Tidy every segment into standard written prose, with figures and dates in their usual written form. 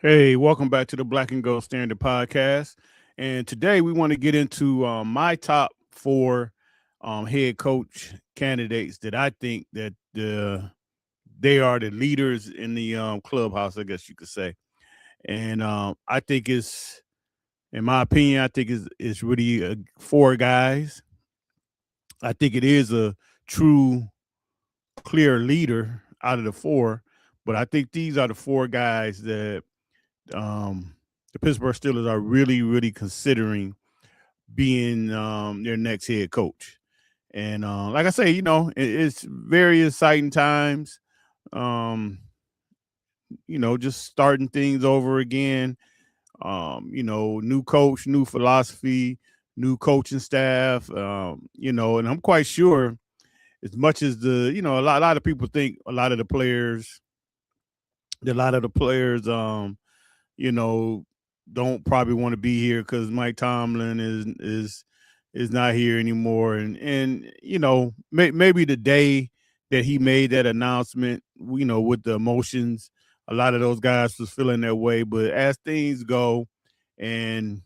Hey, welcome back to the Black and Gold Standard Podcast. And today we want to get into my top four head coach candidates that I think that they are the leaders in the clubhouse, I guess you could say. And I think in my opinion, I think it's really four guys. I think it is a true, clear leader out of the four. But I think these are the four guys that um, the Pittsburgh Steelers are really, really considering being their next head coach. And like I say, it's very exciting times. Um, just starting things over again. New coach, new philosophy, new coaching staff. And I'm quite sure, as much as a lot of people think a lot of the players, you know, don't probably want to be here because Mike Tomlin is not here anymore, and maybe the day that he made that announcement, with the emotions, a lot of those guys was feeling their way. But as things go, and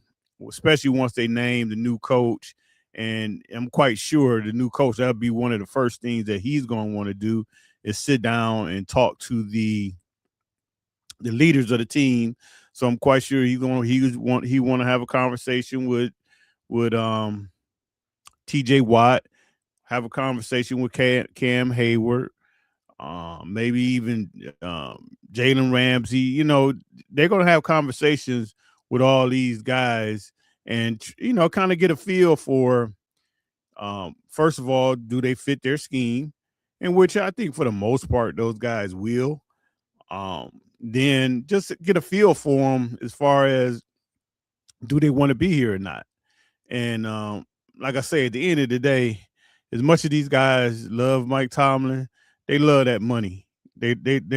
especially once they name the new coach, and I'm quite sure the new coach, that'll be one of the first things that he's going to want to do is sit down and talk to the leaders of the team. So I'm quite sure he want to have a conversation with T.J. Watt, have a conversation with Cam Hayward, maybe even Jalen Ramsey. They're gonna have conversations with all these guys, and kind of get a feel for, first of all, do they fit their scheme, in which I think for the most part those guys will. Then just get a feel for them as far as, do they want to be here or not. And like I say, at the end of the day, as much as these guys love Mike Tomlin, they love that money. They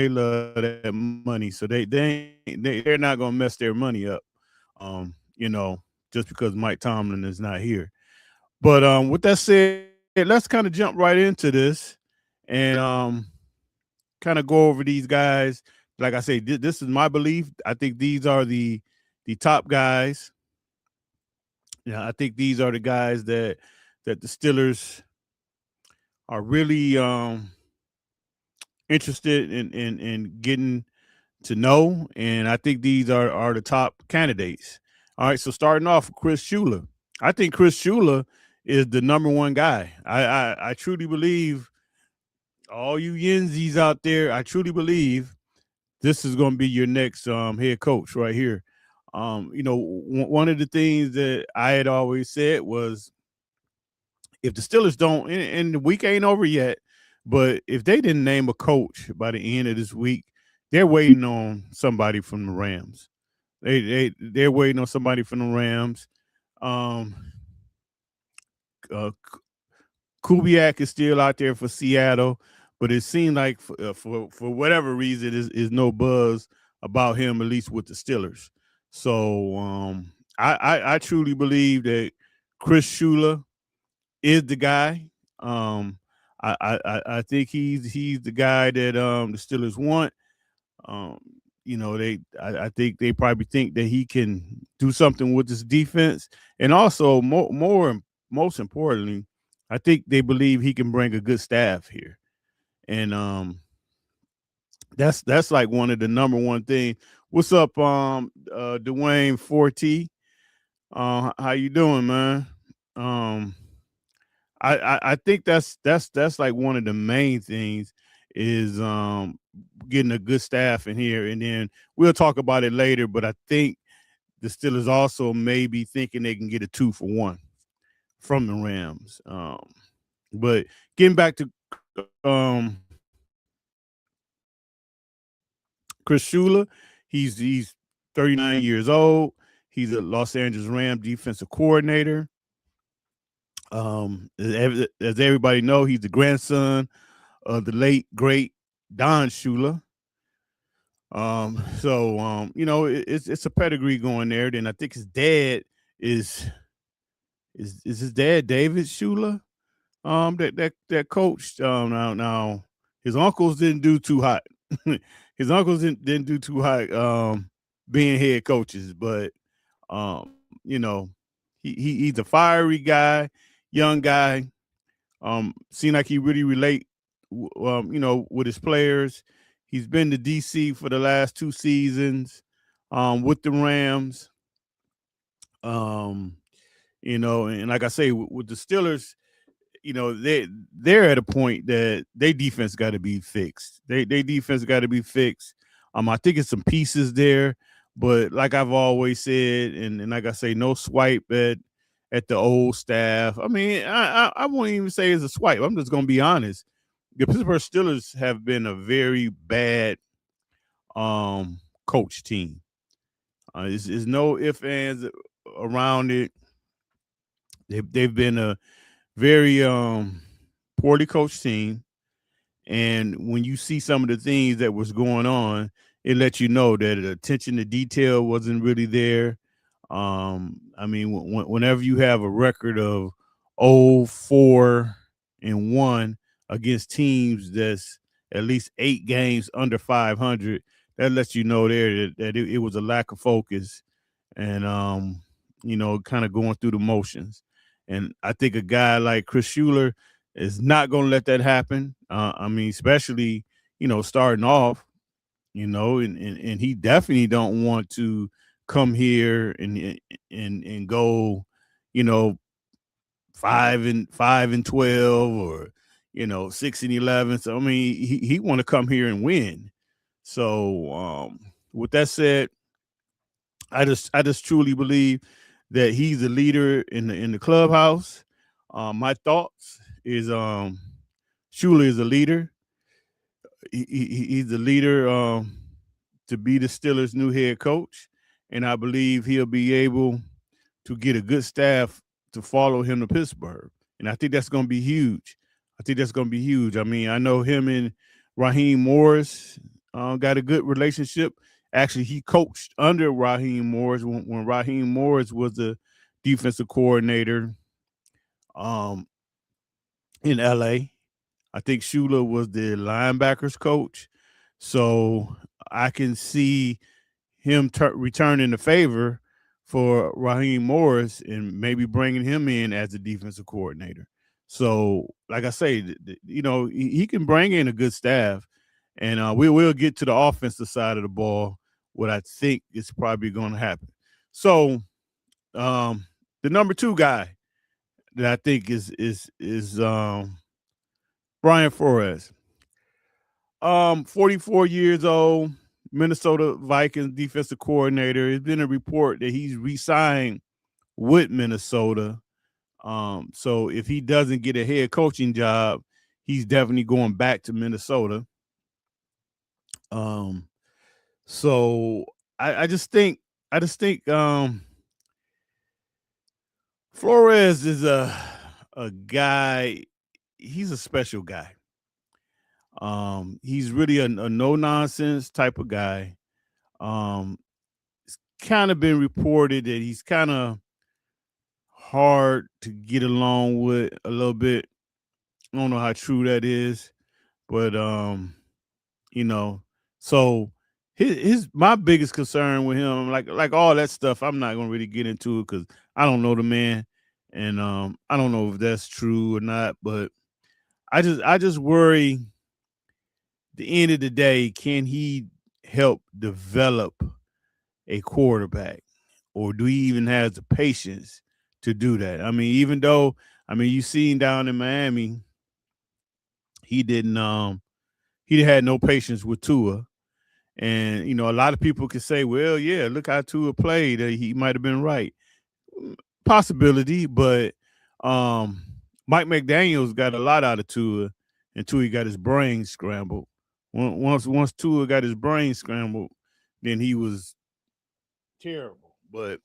love that money, so they're not gonna mess their money up. Um, you know, just because Mike Tomlin is not here. But with that said, let's kind of jump right into this and kind of go over these guys. Like I say, this is my belief. I think these are the top guys. Yeah, I think these are the guys that the Steelers are really interested in getting to know, and I think these are the top candidates. All right, so starting off with Chris Shula, I think Chris Shula is the number one guy. I truly believe, all you Yinzies out there, I truly believe this is going to be your next head coach right here. One of the things that I had always said was, if the Steelers don't, and the week ain't over yet, but if they didn't name a coach by the end of this week, they're waiting on somebody from the Rams. They're waiting on somebody from the Rams. Um, uh, Kubiak is still out there for Seattle, but it seemed like for whatever reason is no buzz about him, at least with the Steelers. So I truly believe that Chris Shula is the guy. I think he's the guy that the Steelers want. Um, I think they probably think that he can do something with this defense, and also most importantly, I think they believe he can bring a good staff here, and that's like one of the number one thing. What's up, Dwayne Forte? How you doing, man? Um, I think that's like one of the main things is getting a good staff in here, and then we'll talk about it later. But I think the Steelers also may be thinking they can get a 2-for-1 from the Rams. But getting back to Chris Shula, he's 39 years old. He's a Los Angeles Rams defensive coordinator. As everybody know, he's the grandson of the late great Don Shula. It's a pedigree going there. Then I think his dad is is his dad David Shula. That coached. Now his uncles didn't do too hot. His uncles didn't do too hot. being head coaches, but you know, he's a fiery guy, young guy. Seem like he really relate, with his players. He's been to DC for the last 2 seasons, with the Rams. Um, and like I say, with the Steelers, they're at a point that their defense got to be fixed. They defense got to be fixed. I think it's some pieces there, but like I've always said, and like I say, no swipe at the old staff. I mean, I won't even say it's a swipe. I'm just gonna be honest. The Pittsburgh Steelers have been a very bad coach team. There's no ifs, ands around it. They've been a very poorly coached team. And when you see some of the things that was going on, it lets you know that the attention to detail wasn't really there. I mean, whenever you have a record of 0-4-1 against teams that's at least 8 games under 500, that lets you know there that it was a lack of focus and kind of going through the motions. And I think a guy like Chris Shula is not going to let that happen. I mean, especially starting off, and he definitely don't want to come here and go, 5-12 or 6-11. So I mean, he want to come here and win. So with that said, I just truly believe that he's a leader in the clubhouse. My thoughts is Shula is a leader. He's a leader to be the Steelers' new head coach, and I believe he'll be able to get a good staff to follow him to Pittsburgh, and I think that's going to be huge. I mean, I know him and Raheem Morris got a good relationship. Actually, he coached under Raheem Morris when Raheem Morris was the defensive coordinator in LA. I think Shula was the linebackers coach. So I can see him returning the favor for Raheem Morris and maybe bringing him in as a defensive coordinator. So, like I say, he can bring in a good staff, and we will get to the offensive side of the ball. What I think is probably going to happen. So, the number 2 guy that I think is Brian Flores. 44 years old, Minnesota Vikings defensive coordinator. It's been a report that he's re-signed with Minnesota. So if he doesn't get a head coaching job, he's definitely going back to Minnesota. So I just think Flores is a guy. He's a special guy. He's really a no nonsense type of guy. It's kind of been reported that he's kind of hard to get along with a little bit. I don't know how true that is, but you know, so his my biggest concern with him, like all that stuff, I'm not gonna really get into it because I don't know the man, and I don't know if that's true or not, but I just worry. The end of the day, can he help develop a quarterback, or do he even have the patience to do that? I mean, even though you seen down in Miami, he didn't he had no patience with Tua. And a lot of people could say, well, yeah, look how Tua played. He might have been right. Possibility, but Mike McDaniels got a lot out of Tua until he got his brain scrambled. Once Tua got his brain scrambled, then he was terrible. But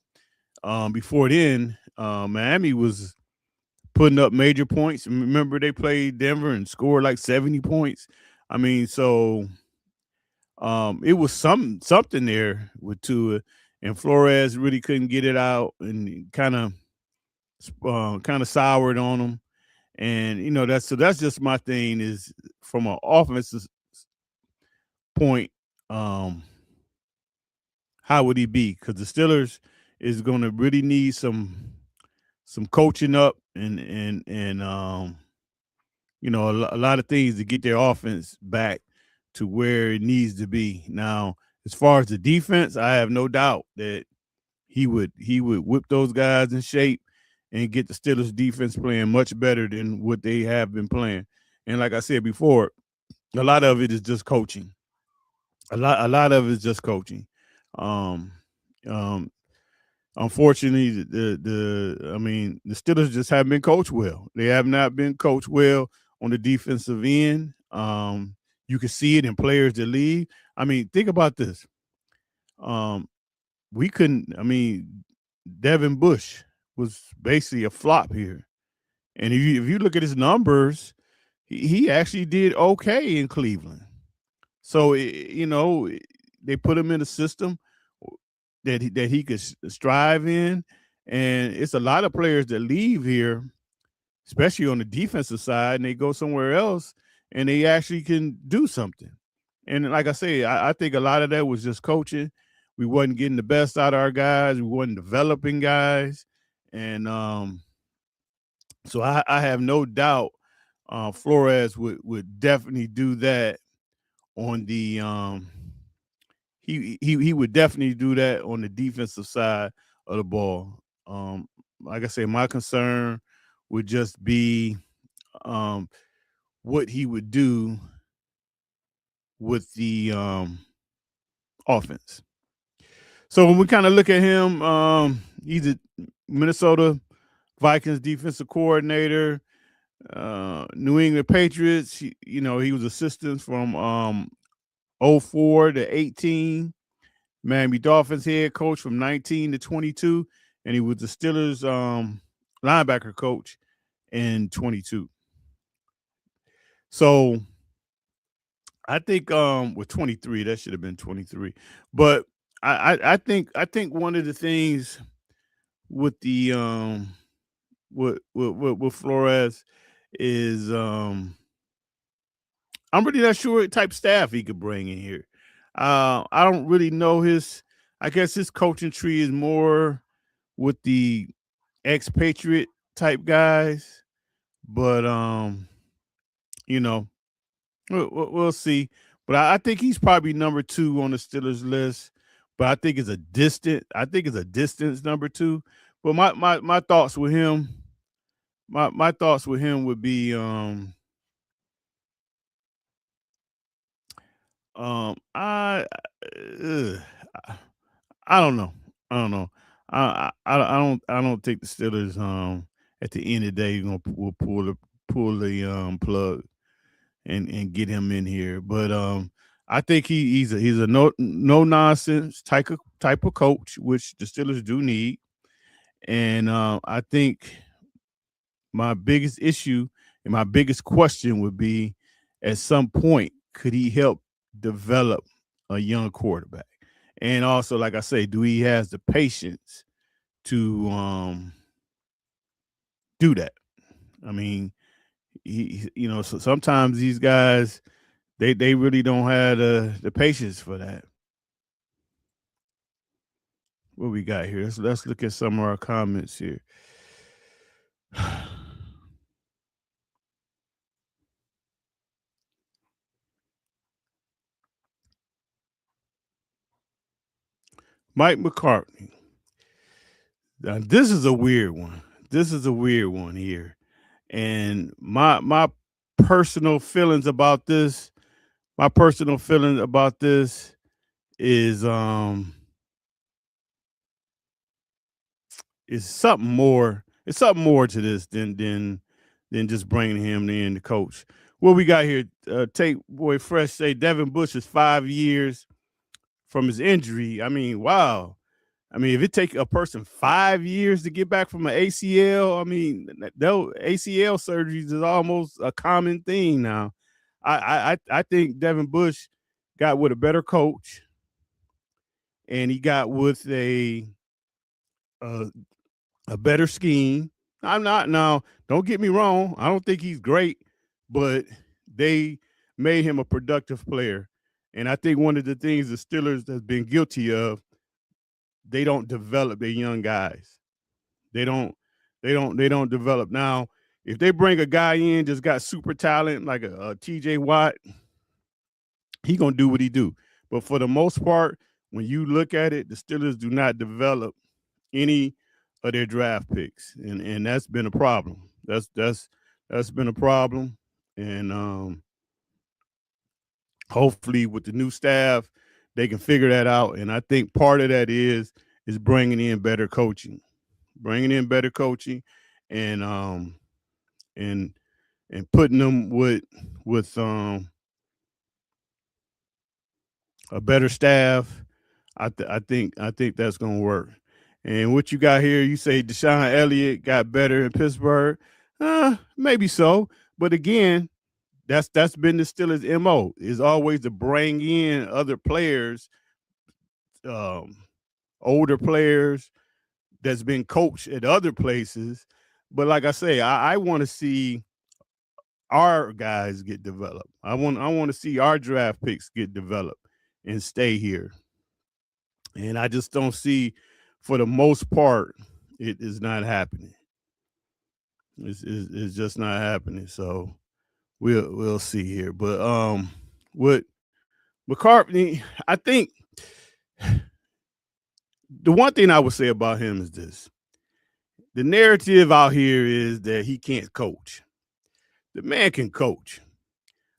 before then, Miami was putting up major points. Remember, they played Denver and scored like 70 points. I mean, so it was something there with Tua, and Flores really couldn't get it out, and kind of soured on him. And that's just my thing is from an offensive point. how would he be? Because the Steelers is going to really need some coaching up and a lot of things to get their offense back to where it needs to be. Now, as far as the defense, I have no doubt that he would whip those guys in shape and get the Steelers defense playing much better than what they have been playing. And like I said before, a lot of it is just coaching. A lot of it is just coaching. Um, um, Unfortunately, the Steelers just haven't been coached well. They have not been coached well on the defensive end. You can see it in players that leave. I mean, think about this. Um, we couldn't. I mean, Devin Bush was basically a flop here, and if you look at his numbers, he actually did okay in Cleveland. So they put him in a system that he could strive in, and it's a lot of players that leave here, especially on the defensive side, and they go somewhere else, and they actually can do something. And like I say, I think a lot of that was just coaching. We wasn't getting the best out of our guys. We wasn't developing guys, and so I have no doubt Flores would definitely do that on the he would definitely do that on the defensive side of the ball. Like I say, my concern would just be um, what he would do with the offense. So when we kind of look at him, he's a Minnesota Vikings defensive coordinator, New England Patriots. He was assistant from 04 to 18. Miami Dolphins head coach from 19 to 22, and he was the Steelers linebacker coach in 22. So I think with 23, that should have been 23. But I think one of the things with the with Flores is I'm really not sure what type staff he could bring in here. I don't really know his. I guess his coaching tree is more with the expatriate type guys, but you know, we'll see. But I think he's probably number two on the Steelers list. But I think it's a distant. I think it's a distance number two. But my thoughts with him, my thoughts with him would be I ugh, I don't know. I don't know. I don't think the Steelers at the end of the day will pull the plug and get him in here. But I think he's a no nonsense type of coach, which the Steelers do need. And I think my biggest issue and my biggest question would be, at some point, could he help develop a young quarterback? And also, like I say, do he has the patience to do that? I mean, so sometimes these guys they really don't have the patience for that. What we got here? Let's look at some of our comments here. Mike McCarthy. Now, this is a weird one. This is a weird one here, and my personal feelings about this. My personal feeling about this is something more. It's something more to this than just bringing him in to coach. What we got here? Take boy fresh say Devin Bush is 5 years from his injury. I mean, wow. I mean, if it take a person 5 years to get back from an ACL, I mean, ACL surgeries is almost a common thing now. I think Devin Bush got with a better coach, and he got with uh, a better scheme. I'm not now. Don't get me wrong. I don't think he's great, but they made him a productive player. And I think one of the things the Steelers has been guilty of they don't develop their young guys. They don't they don't develop. Now, if they bring a guy in just got super talent like a TJ Watt, he gonna do what he do. But for the most part, when you look at it, the Steelers do not develop any of their draft picks, and that's been a problem. That's been a problem, and hopefully with the new staff, they can figure that out. And I think part of that is bringing in better coaching, bringing in better coaching, and and and putting them with a better staff. I think that's gonna work. And what you got here, you say Deshaun Elliott got better in Pittsburgh. Maybe so, but again, that's been the Steelers' mo. Is always to bring in other players, um, older players that's been coached at other places. But like I say, I want to see our guys get developed. I want to see our draft picks get developed and stay here. And I just don't see, for the most part, it is not happening. It's just not happening. So we'll see here. But with McCarthy, I think the one thing I would say about him is this: the narrative out here is that he can't coach. The man can coach.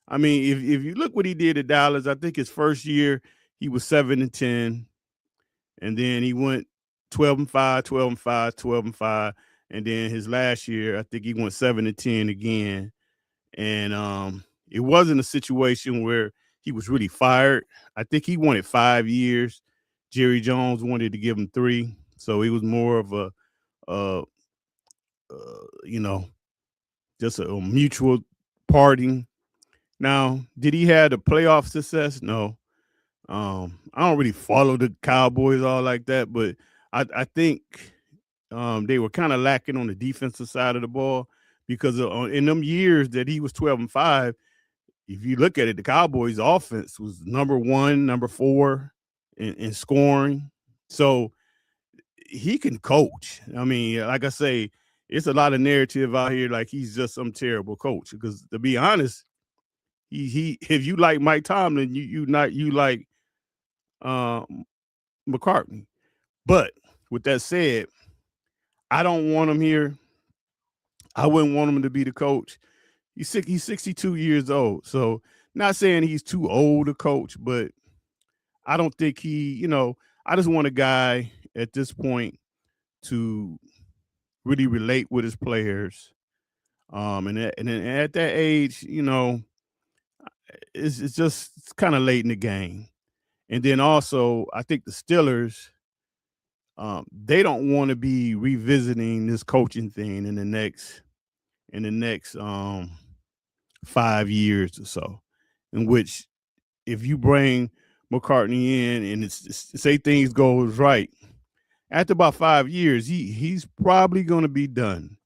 I mean, if you look what he did at Dallas, I think his first year he was 7-10, and then he went 12-5, 12-5, 12-5, and then his last year, I think he went 7-10 again. And it wasn't a situation where he was really fired. I think he wanted 5 years. Jerry Jones wanted to give him 3, so it was more of a, uh, you know, just a mutual parting. Now, did he have the playoff success? No. I don't really follow the Cowboys all like that, but I think they were kind of lacking on the defensive side of the ball because in them years that he was 12-5, if you look at it, the Cowboys' offense was number 1, number 4 in scoring. So he can coach. I mean, like I say, it's a lot of narrative out here like he's just some terrible coach. Because to be honest, he if you like Mike Tomlin, you like um, McCarthy. But with that said, I don't want him here. I wouldn't want him to be the coach. He's 62 years old. So not saying he's too old to coach, but I don't think I just want a guy at this point to really relate with his players. And at that age, it's just kind of late in the game. And then also, I think the Steelers, they don't want to be revisiting this coaching thing in the next 5 years or so. In which, if you bring McCartney in and say things goes right, after about 5 years, he's probably going to be done.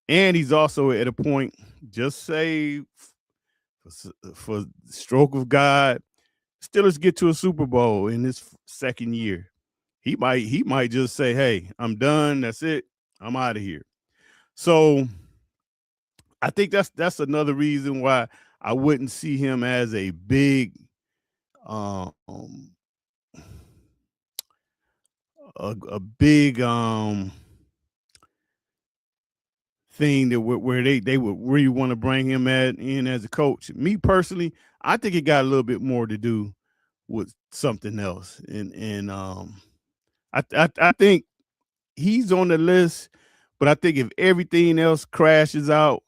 And he's also at a point, just say for stroke of God, Steelers get to a Super Bowl in his second year. He might just say, "Hey, I'm done. That's it. I'm out of here." So I think that's another reason why I wouldn't see him as a big um a big thing that where they would really want to bring him in as a coach. Me personally, I think it got a little bit more to do with something else, and I think he's on the list, but I think if everything else crashes out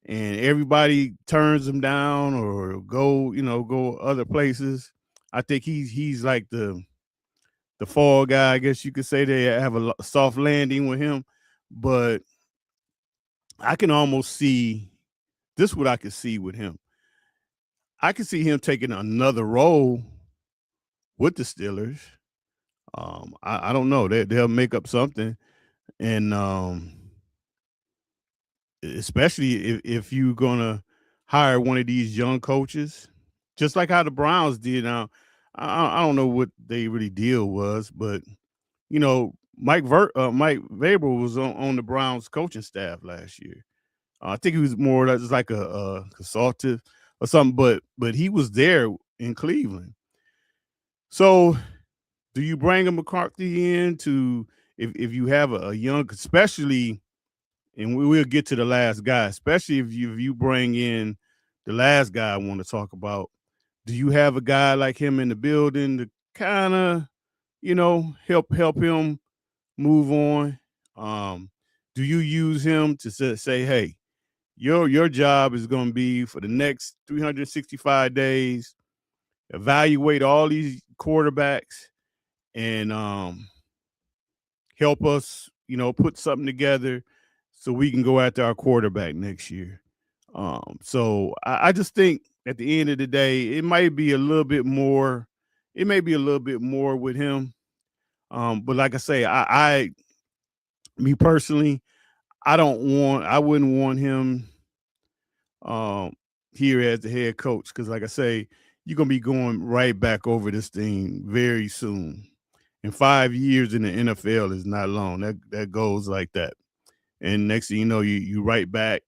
and everybody turns him down or go other places, I think he's like the fall guy. I guess you could say they have a soft landing with him, but I can almost see this. What I could see with him, I could see him taking another role with the Steelers. I don't know. They'll make up something, and especially if you're gonna hire one of these young coaches, just like how the Browns did. Now, I don't know what they really deal was, but Mike Vrabel was on the Browns coaching staff last year. I think he was more or less like a consultative or something, but he was there in Cleveland. So, do you bring a McCarthy in to if you have a young, especially, and will get to the last guy, especially if you bring in the last guy I want to talk about. Do you have a guy like him in the building to kind of help him move on? Do you use him to say, hey, your job is going to be for the next 365 days, evaluate all these quarterbacks and help us, put something together so we can go after our quarterback next year. So I just think at the end of the day, it might be a little bit more. It may be a little bit more with him. But like I say, me personally, I wouldn't want him um, here as the head coach because, like I say, you're gonna be going right back over this thing very soon. And 5 years in the NFL is not long. That goes like that. And next thing you know, you right back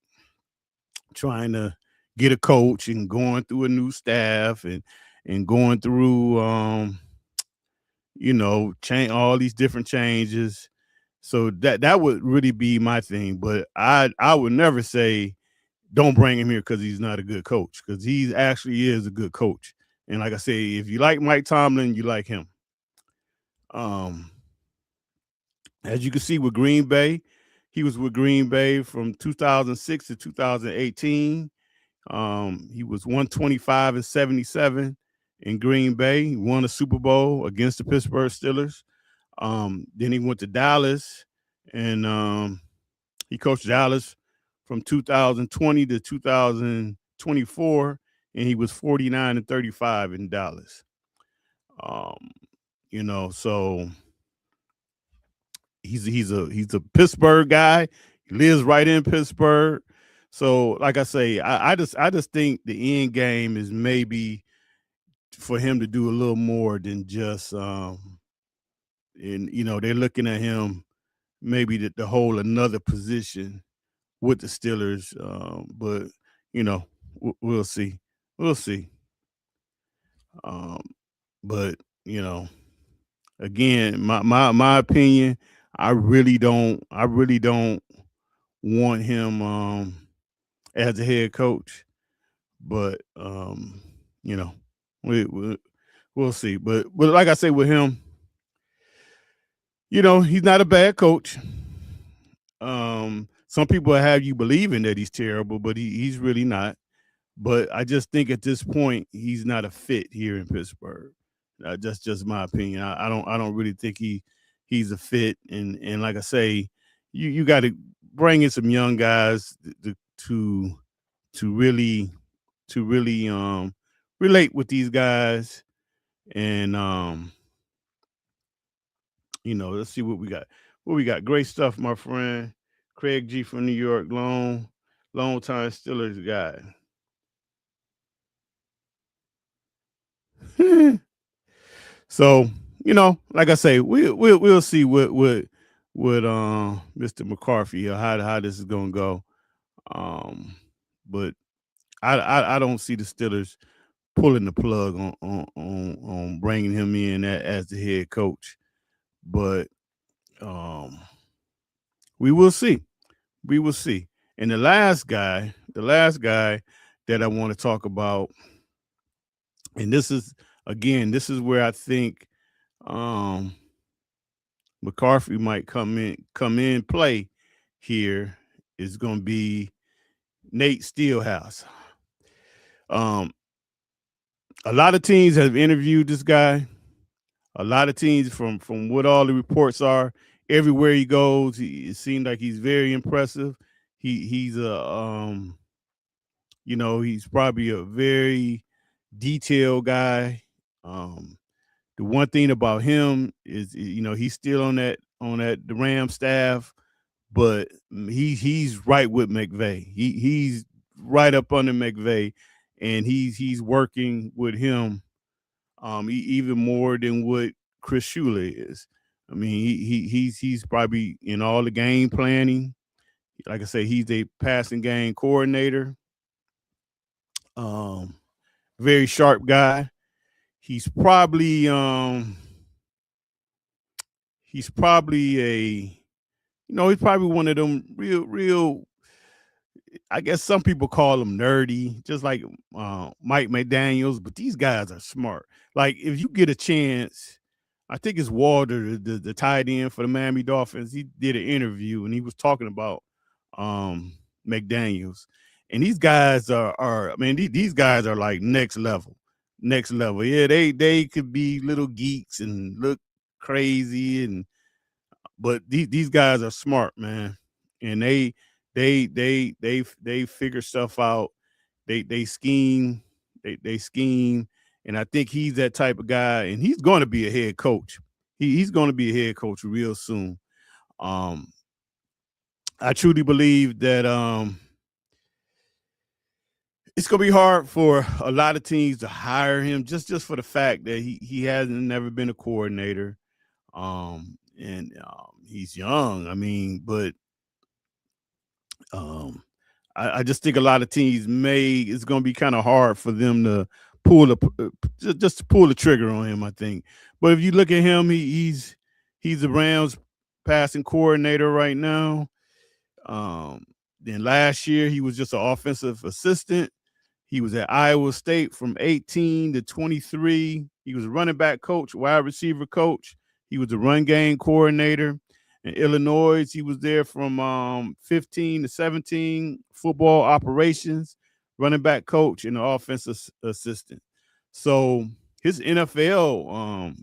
trying to get a coach and going through a new staff and going through change all these different changes. So that would really be my thing. But I would never say don't bring him here because he's not a good coach, because he actually is a good coach. And like I say, if you like Mike Tomlin, you like him. Um, as you can see with Green Bay, he was with Green Bay from 2006 to 2018. He was 125-77 in Green Bay. He won a Super Bowl against the Pittsburgh Steelers. Then he went to Dallas, and he coached Dallas from 2020 to 2024, and he was 49-35 in Dallas. Um, so he's a Pittsburgh guy. He lives right in Pittsburgh. So, like I say, I just think the end game is maybe for him to do a little more than just and they're looking at him maybe to hold another position with the Steelers. But we'll see. We'll see. Um, but again, my opinion, I really don't want him as a head coach. But you know, we'll see. But like I say with him, he's not a bad coach. Some people have you believing that he's terrible, but he's really not. But I just think at this point he's not a fit here in Pittsburgh. That's just my opinion. I don't really think he's a fit. And like I say, you got to bring in some young guys to to really to really relate with these guys. And let's see what we got. What we got? Great stuff, my friend. Craig G from New York, long time Steelers guy. So, like I say, we'll see what Mr. McCarthy, how this is gonna go. But I don't see the Steelers pulling the plug on bringing him in as the head coach. But um, we will see. We will see. And the last guy that I want to talk about, and this is where I think um, McCarthy might come in play here, is going to be Nate Scheelhaase. Um, a lot of teams have interviewed this guy. A lot of teams, from what all the reports are, everywhere he goes, it seems like he's very impressive. He's probably a very detailed guy. Um, the one thing about him is, he's still on that the Ram staff, but he's right with McVay. He's right up under McVay, and he's working with him even more than what Chris Shula is. I mean, he's probably in all the game planning. Like I say, he's a passing game coordinator. Um, Very sharp guy. He's probably he's probably he's probably one of them real. I guess some people call him nerdy, just like Mike McDaniels. But these guys are smart. Like if you get a chance, I think it's Walter, the tight end for the Miami Dolphins. He did an interview and he was talking about um, McDaniels, and these guys are I mean these guys are like next level, next level. Yeah, they could be little geeks and look crazy but these guys are smart, man, and they figure stuff out. They scheme, they scheme, and I think he's that type of guy, and he's going to be a head coach. He's going to be a head coach real soon. Um, I truly believe that it's going to be hard for a lot of teams to hire him just for the fact that he hasn't never been a coordinator. And he's young. I mean, but um, I just think a lot of teams it's going to be kind of hard for them to just to pull the trigger on him. I think, but if you look at him, he's the Rams passing coordinator right now. Um, then last year he was just an offensive assistant. He was at Iowa State from 18 to 23. He was a running back coach, wide receiver coach. He was a run game coordinator. In Illinois, he was there from 15 to 17, football operations, running back coach, and an offensive assistant. So his NFL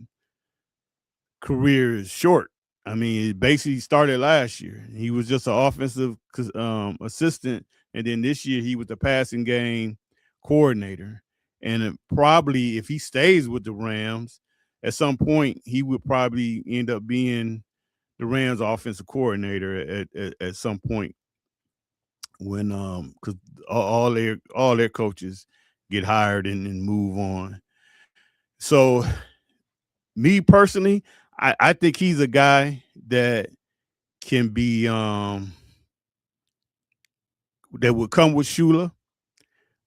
career is short. I mean, it basically started last year. He was just an offensive assistant, and then this year he was the passing game coordinator. And probably if he stays with the Rams, at some point he would probably end up being the Rams offensive coordinator at some point when because all their coaches get hired and move on. So me personally, I think he's a guy that can be that would come with Shula,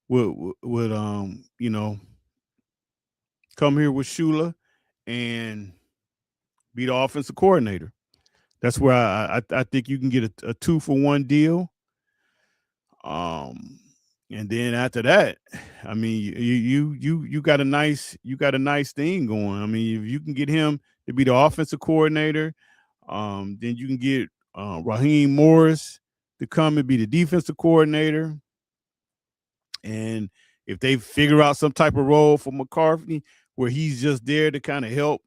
would come here with Shula and be the offensive coordinator. That's where I think you can get a 2-for-1 deal. And then after that, I mean, you got a nice thing going. I mean, if you can get him to be the offensive coordinator, then you can get Raheem Morris to come and be the defensive coordinator. And if they figure out some type of role for McCarthy where he's just there to kind of help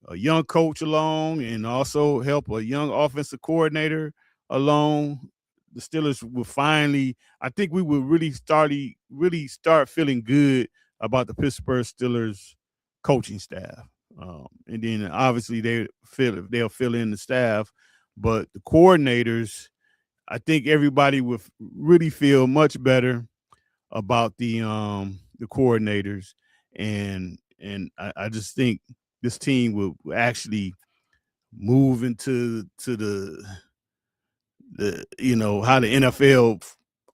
a young coach along and also help a young offensive coordinator along, the Steelers will finally, I think we will really start feeling good about the Pittsburgh Steelers coaching staff. And then obviously they'll fill in the staff, but the coordinators, I think everybody will really feel much better about the coordinators, and I just think this team will actually move into the how the NFL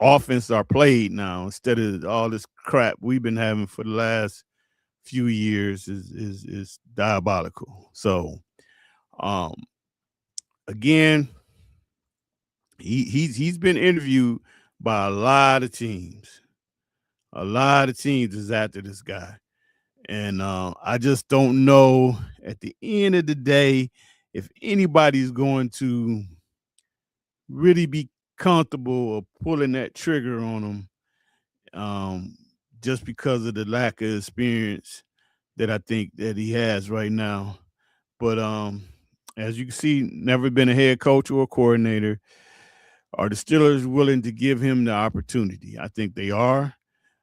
offense are played now instead of all this crap we've been having for the last few years is diabolical. So um again, he's been interviewed by a lot of teams. A lot of teams is after this guy. And I just don't know at the end of the day if anybody's going to really be comfortable of pulling that trigger on him, just because of the lack of experience that I think that he has right now. But as you can see, never been a head coach or a coordinator. Are the Steelers willing to give him the opportunity? I think they are.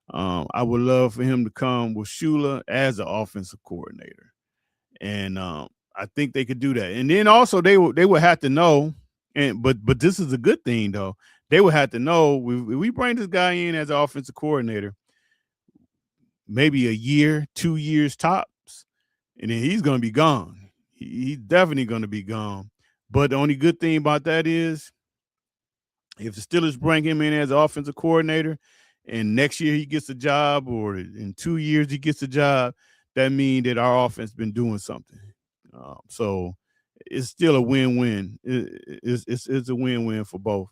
I would love for him to come with Shula as an offensive coordinator, and I think they could do that. And then also they would have to know, but this is a good thing though. They would have to know if we bring this guy in as an offensive coordinator, maybe a year, 2 years tops, and then he's going to be gone. he's definitely going to be gone. But the only good thing about that is if the Steelers bring him in as offensive coordinator and next year he gets a job or in 2 years he gets a job, that means that our offense been doing something. So it's still a win-win. It's a win-win for both.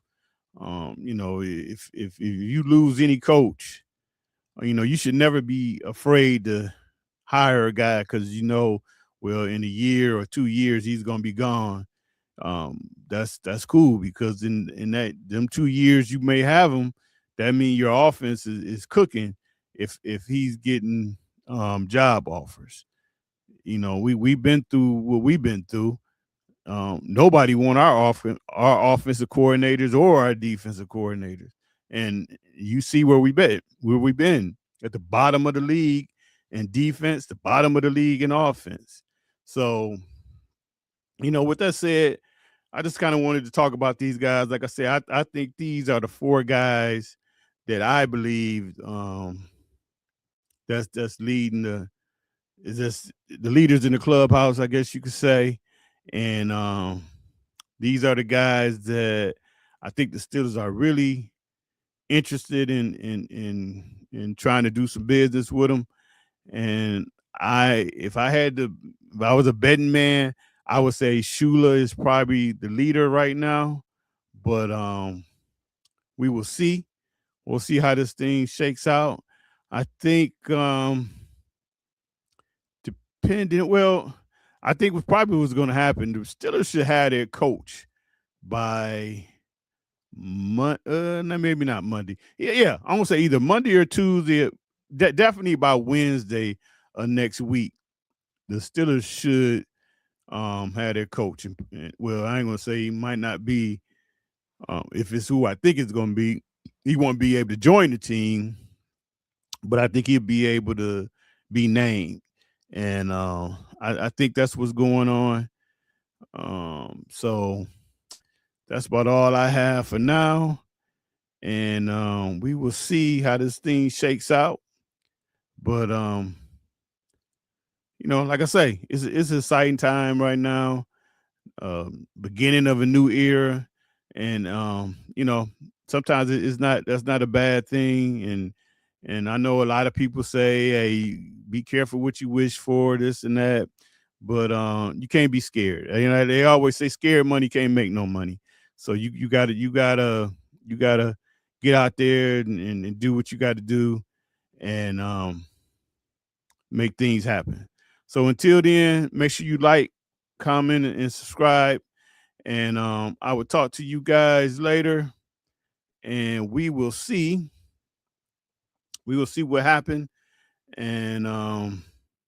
If you lose any coach, you should never be afraid to hire a guy because well, in a year or 2 years he's going to be gone. That's cool because in that them 2 years you may have him, that means your offense is cooking if he's getting job offers. We've been through what we've been through. Nobody want our offensive coordinators or our defensive coordinators. And you see where we've been at the bottom of the league in defense, the bottom of the league in offense. So, with that said, I just kind of wanted to talk about these guys. Like I said, I think these are the 4 guys that I believe that's leading is just the leaders in the clubhouse, I guess you could say. And these are the guys that I think the Steelers are really interested in trying to do some business with them. And if I was a betting man, I would say Shula is probably the leader right now. But we will see. We'll see how this thing shakes out. I think I think what probably was going to happen, the Steelers should have their coach by maybe not Monday. Yeah, I'm gonna say either Monday or Tuesday. Definitely by Wednesday of next week, the Steelers should have their coach. Well, I ain't gonna say he might not be. If it's who I think it's gonna be, he won't be able to join the team, but I think he'll be able to be named. And I think that's what's going on. So that's about all I have for now. And we will see how this thing shakes out. But like I say, it's an exciting time right now. Beginning of a new era, and sometimes that's not a bad thing. And I know a lot of people say, "Hey, be careful what you wish for," this and that. But you can't be scared. They always say, "Scared money can't make no money." So you gotta get out there and do what you got to do, and make things happen. So until then, make sure you like, comment, and subscribe. And I will talk to you guys later, and we will see what happened, and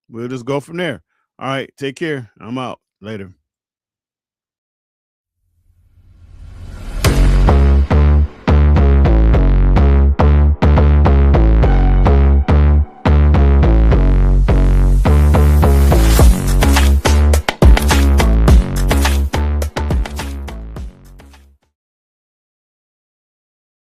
we'll just go from there. All right, take care. I'm out. Later.